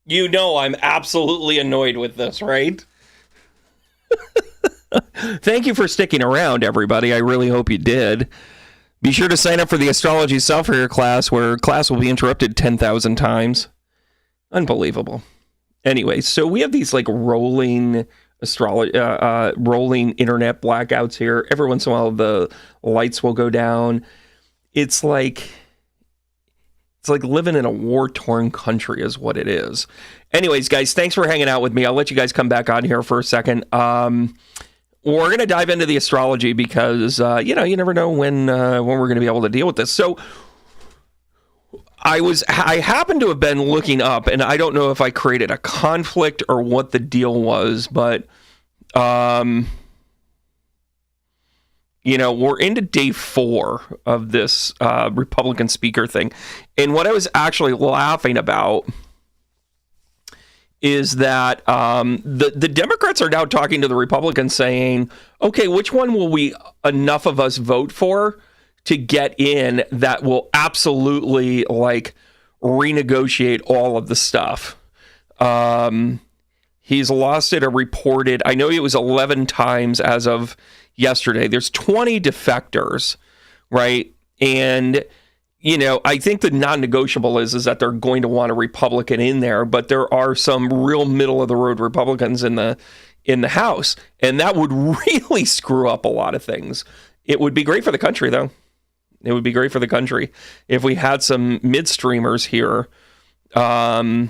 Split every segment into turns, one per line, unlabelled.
You know I'm absolutely annoyed with this, right? Thank you for sticking around, everybody. I really hope you did. Be sure to sign up for the Astrology Software class, where class will be interrupted 10,000 times. Unbelievable. Anyway, so we have these like rolling rolling internet blackouts here. Every once in a while, the lights will go down. It's like living in a war-torn country is what it is. Anyways, guys, thanks for hanging out with me. I'll let you guys come back on here for a second. We're going to dive into the astrology because, you never know when we're going to be able to deal with this. So I happen to have been looking up, and I don't know if I created a conflict or what the deal was, but, we're into day 4 of this Republican speaker thing. And what I was actually laughing about is that the Democrats are now talking to the Republicans saying, okay, which one will enough of us vote for to get in that will absolutely renegotiate all of the stuff. He's lost it or reported, I know it was 11 times as of yesterday. There's 20 defectors, right? And I think the non-negotiable is that they're going to want a Republican in there, but there are some real middle-of-the-road Republicans in the House, and that would really screw up a lot of things. It would be great for the country, though. It would be great for the country if we had some midstreamers here. I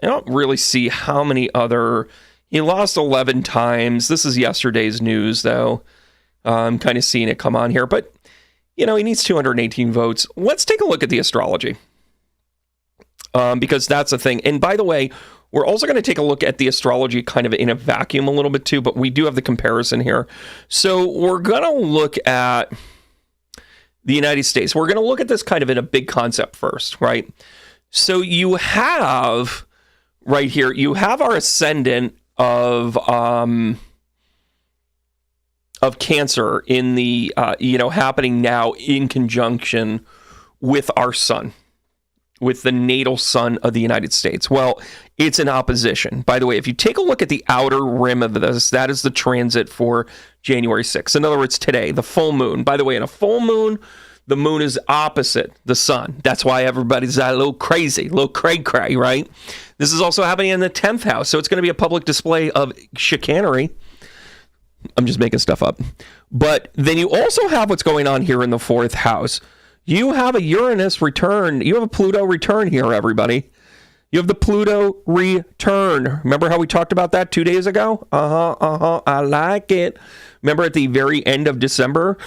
don't really see how many other... He lost 11 times. This is yesterday's news, though. I'm kind of seeing it come on here, but... he needs 218 votes. Let's take a look at the astrology. Because that's a thing. And by the way, we're also going to take a look at the astrology kind of in a vacuum a little bit too, but we do have the comparison here. So we're going to look at the United States. We're going to look at this kind of in a big concept first, right? So you have right here, you have our ascendant of Cancer in the, happening now in conjunction with our sun, with the natal sun of the United States. Well, it's in opposition. By the way, if you take a look at the outer rim of this, that is the transit for January 6th. In other words, today, the full moon. By the way, in a full moon, the moon is opposite the sun. That's why everybody's a little crazy, a little cray-cray, right? This is also happening in the 10th house, so it's going to be a public display of chicanery. I'm just making stuff up. But then you also have what's going on here in the 4th house. You have a Uranus return. You have a Pluto return here, everybody. You have the Pluto return. Remember how we talked about that 2 days ago? I like it. Remember at the very end of December,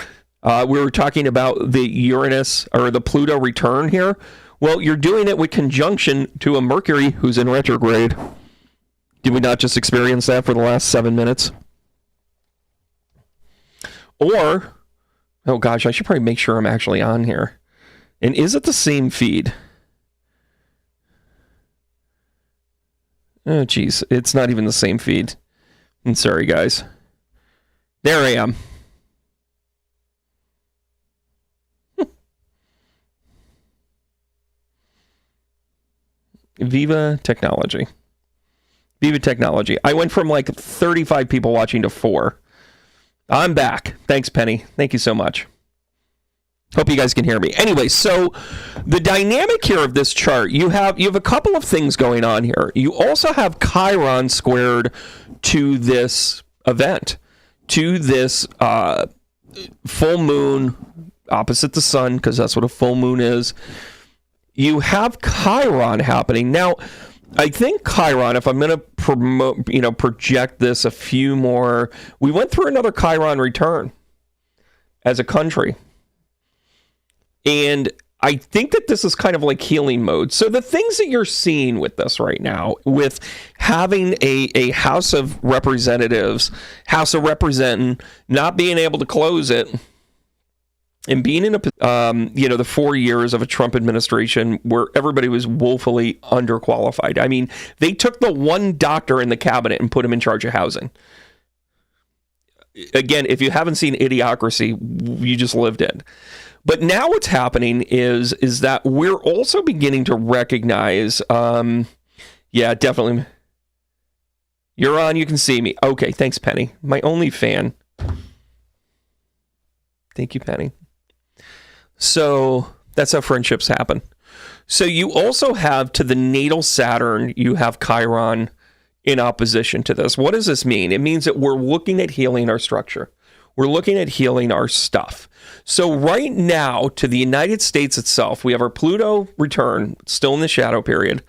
we were talking about the Uranus or the Pluto return here. Well, you're doing it with conjunction to a Mercury who's in retrograde. Did we not just experience that for the last 7 minutes? Or, oh gosh, I should probably make sure I'm actually on here. And is it the same feed? Oh, geez, it's not even the same feed. I'm sorry, guys. There I am. Viva Technology. Viva Technology. I went from 35 people watching to 4. I'm back. Thanks, Penny. Thank you so much. Hope you guys can hear me. Anyway, so the dynamic here of this chart, you have a couple of things going on here. You also have Chiron squared to this event, to this full moon opposite the sun, because that's what a full moon is. You have Chiron happening. Now, I think Chiron, if I'm going to project this a few more, we went through another Chiron return as a country. And I think that this is kind of like healing mode. So the things that you're seeing with this right now, with having a House of Representatives, House of Representing, not being able to close it, and being in the 4 years of a Trump administration where everybody was woefully underqualified. I mean, they took the one doctor in the cabinet and put him in charge of housing. Again, if you haven't seen Idiocracy, you just lived it. But now what's happening is that we're also beginning to recognize, Yeah, definitely. You're on. You can see me. Okay, thanks, Penny. My only fan. Thank you, Penny. So that's how friendships happen. So you also have, to the natal Saturn, you have Chiron in opposition to this. What does this mean? It means that we're looking at healing our structure. We're looking at healing our stuff. So right now, to the United States itself, we have our Pluto return, still in the shadow period.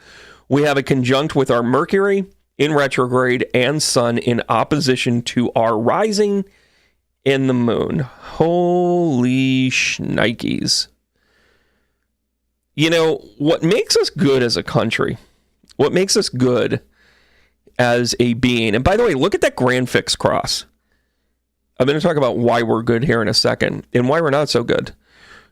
We have a conjunct with our Mercury in retrograde and Sun in opposition to our rising and the moon. Holy shnikes. You know, what makes us good as a country, what makes us good as a being, and by the way, look at that grand fix cross. I'm going to talk about why we're good here in a second and why we're not so good.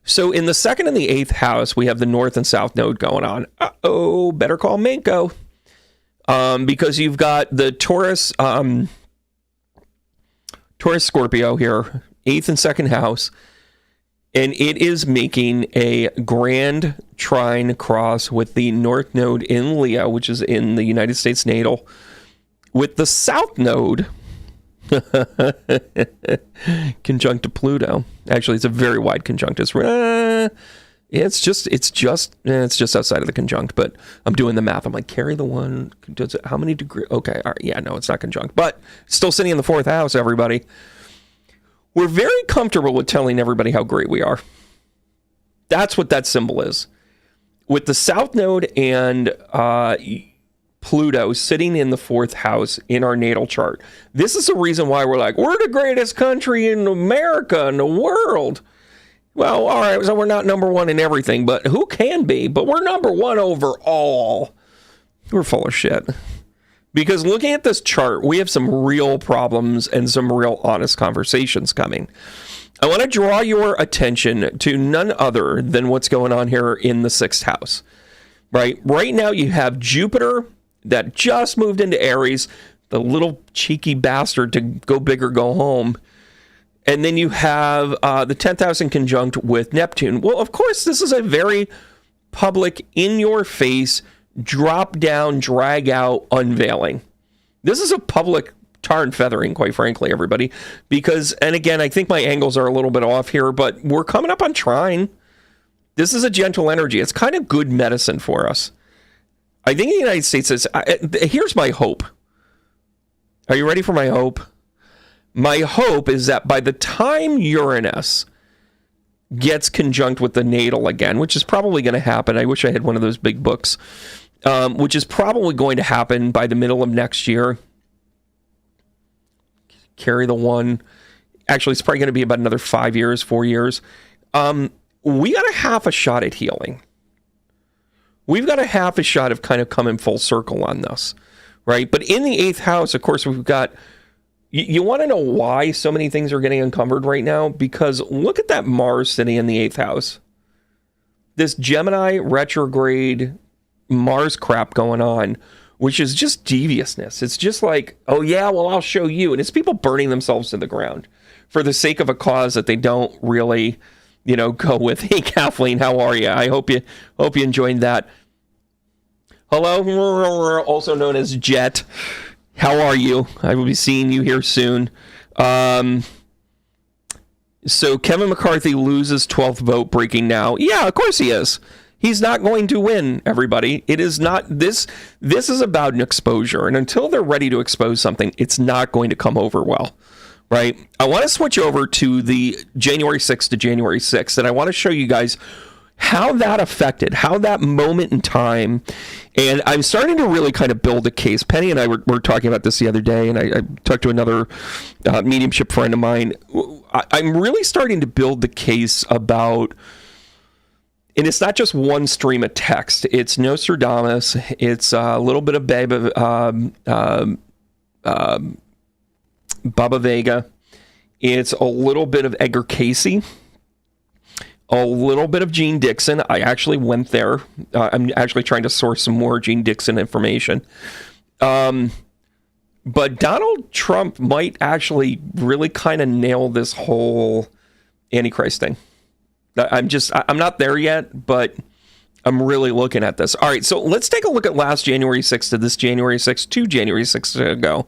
So in the 2nd and the 8th house, we have the north and south node going on. Uh-oh, better call Manco. Because you've got the Taurus Scorpio here, 8th and 2nd house, and it is making a grand trine cross with the north node in Leo, which is in the United States natal, with the south node conjunct to Pluto. Actually, it's a very wide conjunct. It's just outside of the conjunct, but I'm doing the math. I'm like, carry the one. Does it, how many degrees? Okay, all right. Yeah, no, it's not conjunct, but still sitting in the 4th house, everybody. We're very comfortable with telling everybody how great we are. That's what that symbol is. With the south node and Pluto sitting in the 4th house in our natal chart. This is the reason why we're like, we're the greatest country in America, in the world. Well, all right, so we're not number one in everything, but who can be? But we're number one overall. We're full of shit. Because looking at this chart, we have some real problems and some real honest conversations coming. I want to draw your attention to none other than what's going on here in the 6th house. Right now, you have Jupiter that just moved into Aries, the little cheeky bastard to go big or go home. And then you have the 10th house in conjunct with Neptune. Well, of course, this is a very public, in-your-face, drop-down, drag-out unveiling. This is a public tar and feathering, quite frankly, everybody. Because, and again, I think my angles are a little bit off here, but we're coming up on trine. This is a gentle energy. It's kind of good medicine for us. I think the United States is... here's my hope. Are you ready for my hope? My hope is that by the time Uranus gets conjunct with the natal again, which is probably going to happen. I wish I had one of those big books, which is probably going to happen by the middle of next year. Carry the one. Actually, it's probably going to be about another 5 years, 4 years. We got a half a shot at healing. We've got a half a shot of kind of coming full circle on this, right? But in the 8th house, of course, we've got... You want to know why so many things are getting encumbered right now? Because look at that Mars sitting in the 8th house. This Gemini retrograde Mars crap going on, which is just deviousness. It's just like, oh yeah, well, I'll show you. And it's people burning themselves to the ground for the sake of a cause that they don't really, go with. Hey, Kathleen, how are you? I hope you enjoyed that. Hello, also known as Jet. How are you? I will be seeing you here soon. So Kevin McCarthy loses 12th vote breaking now. Yeah, of course he is. He's not going to win, everybody. It is not this. This is about an exposure. And until they're ready to expose something, it's not going to come over well, right? I want to switch over to the January 6th to January 6th. And I want to show you guys how that affected, how that moment in time, and I'm starting to really kind of build a case. Penny and I were talking about this the other day, and I talked to another mediumship friend of mine. I'm really starting to build the case about, and it's not just one stream of text. It's Nostradamus. It's a little bit of Baba Vega. It's a little bit of Edgar Cayce. A little bit of Gene Dixon. I actually went there. I'm actually trying to source some more Gene Dixon information. But Donald Trump might actually really kind of nail this whole Antichrist thing. I'm not there yet, but I'm really looking at this. All right, so let's take a look at last January 6th to this January 6th to January 6th ago.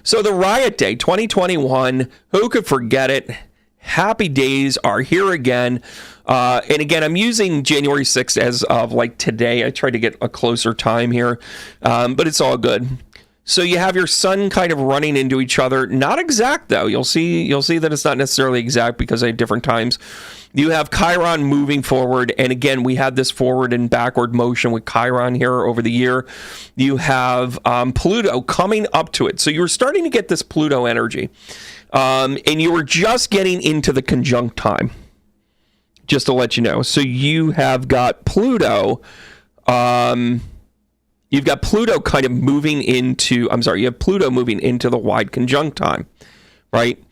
So the riot day, 2021, who could forget it? Happy days are here again. And again, I'm using January 6th as of like today. I tried to get a closer time here, but it's all good. So you have your sun kind of running into each other. Not exact, though. You'll see that it's not necessarily exact because at different times. You have Chiron moving forward. And again, we had this forward and backward motion with Chiron here over the year. You have Pluto coming up to it. So you were starting to get this Pluto energy. And you were just getting into the conjunct time, just to let you know. So you have got Pluto... You've got Pluto kind of moving into, you have Pluto moving into the wide conjunct time, right?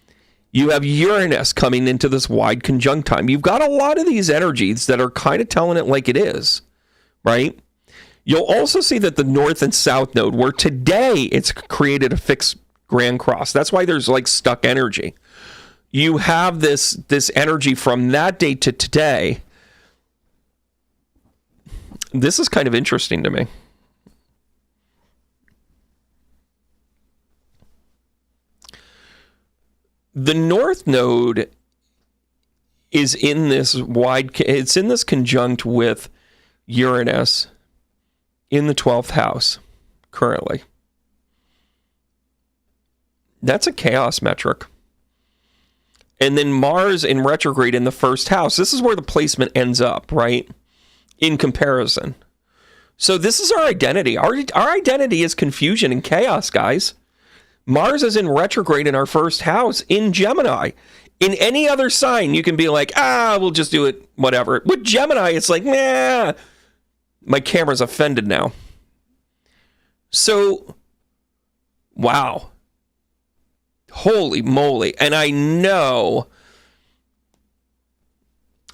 You have Uranus coming into this wide conjunct time. You've got a lot of these energies that are kind of telling it like it is, right? You'll also see that the North and South node, where today it's created a fixed grand cross. That's why there's like stuck energy. You have this energy from that day to today. This is kind of interesting to me. The North Node is in this it's in this conjunct with Uranus in the 12th house currently. That's a chaos metric. And then Mars in retrograde in the first house. This is where the placement ends up, right? In comparison. So this is our identity. Our identity is confusion and chaos, guys. Mars is in retrograde in our first house in Gemini. In any other sign, you can be like, we'll just do it, whatever. With Gemini, it's like, nah, my camera's offended now. So, wow. Holy moly. And I know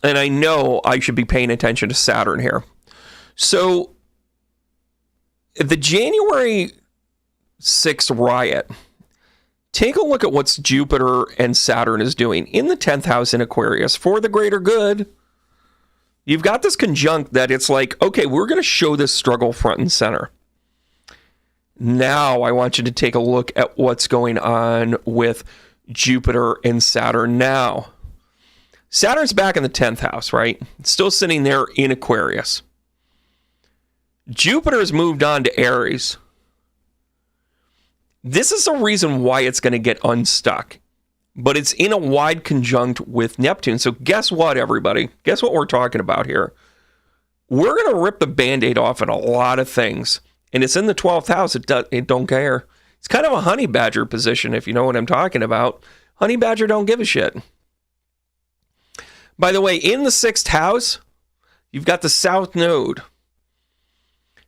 I should be paying attention to Saturn here. So, the January 6th riot, take a look at what Jupiter and Saturn is doing in the 10th house in Aquarius for the greater good. You've got this conjunct that it's like, okay, we're going to show this struggle front and center. Now I want you to take a look at what's going on with Jupiter and Saturn now. Saturn's back in the 10th house, right? It's still sitting there in Aquarius. Jupiter's moved on to Aries. This is the reason why it's going to get unstuck. But it's in a wide conjunct with Neptune. So guess what, everybody? Guess what we're talking about here? We're going to rip the Band-Aid off in a lot of things. And it's in the 12th house. It don't care. It's kind of a honey badger position, if you know what I'm talking about. Honey badger don't give a shit. By the way, in the 6th house, you've got the South Node.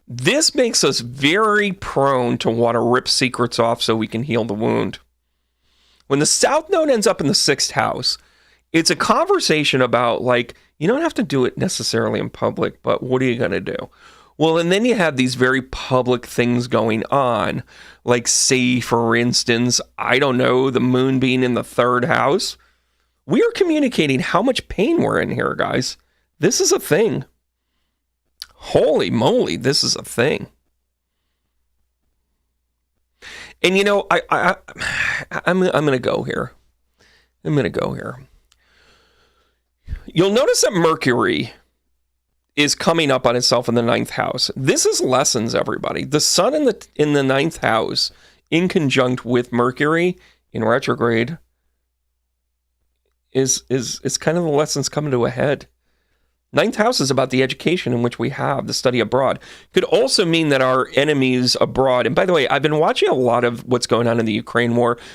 This makes us very prone to want to rip secrets off so we can heal the wound. When the South Node ends up in the 6th house, it's a conversation about, like, you don't have to do it necessarily in public, but what are you going to do? Well, and then you have these very public things going on, like, say, for instance, I don't know, the moon being in the 3rd house. We are communicating how much pain we're in here, guys. This is a thing. Holy moly, this is a thing. And you know, I'm going to go here. You'll notice that Mercury is coming up on itself in the 9th house. This is lessons, everybody. The sun in the 9th house in conjunct with Mercury in retrograde is kind of the lessons coming to a head. 9th house is about the education in which we have the study abroad. Could also mean that our enemies abroad, and by the way, I've been watching a lot of what's going on in the Ukraine war.